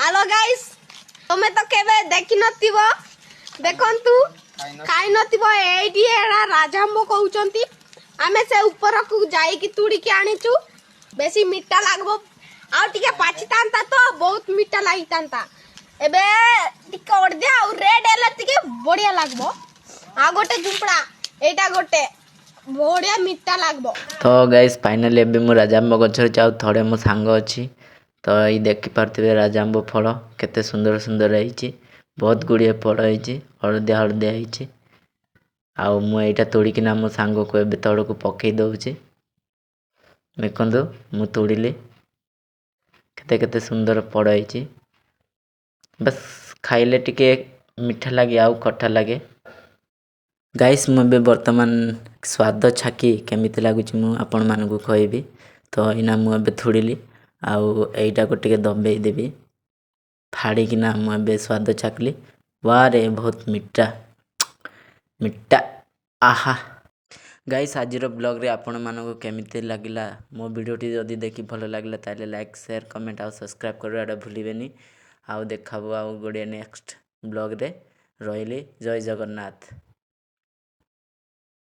Hello guys तुम्हें तो केबे देखि नथिबो देखंतु खाइ नथिबो एडी एडा राजाम्बो कहउचंती आमे से ऊपर को जाई की तुड़ी के आनिचु बेसी मिठा लागबो आ टिके पाचितांता तो बहुत मिठा लागितांता एबे टिके ओडदे आ रेड एला टिके बढ़िया लागबो आ गोटे जुपड़ा एटा गोटे बढ़िया मिठा लागबो। तो गाइस फाइनली एबे मु राजाम्बो गछर चाउ थोड़े मो सांग अछि तो ये देखि पारथिबे राजाम्बो फल केते सुंदर सुंदर रहिछि बहुत गुड़िए फल रहिछि हळदिया हळदिया रहिछि आउ मु एटा तोड़िकिना मो सांग को एबे तळको पकेइ दउछि देखंतु मु तोड़िले केते केते सुंदर फल रहिछि बस खाइले टिके मीठा लागे आउ खट्टा लागे गाइस मु एबे वर्तमान स्वाद छाकी केमिति लागुछि मु आपण मानकु कहबी तो इना मु एबे थोड़िली आउ एटा को टिके दबेई देबी फाड़ी किना मु एबे स्वाद छाकली वारे बहुत मिठा मिठा आहा गाइस आजिर ब्लॉग रे आपण मानकु केमिति लागिला मो वीडियोटी जदी देखि भलो लागिला ताले लाइक शेयर कमेंट आ सब्सक्राइब करवाडा भूलिबेनी आउ देखाबो आउ गोडे नेक्स्ट ब्लॉग रे रहिले जय जगन्नाथ।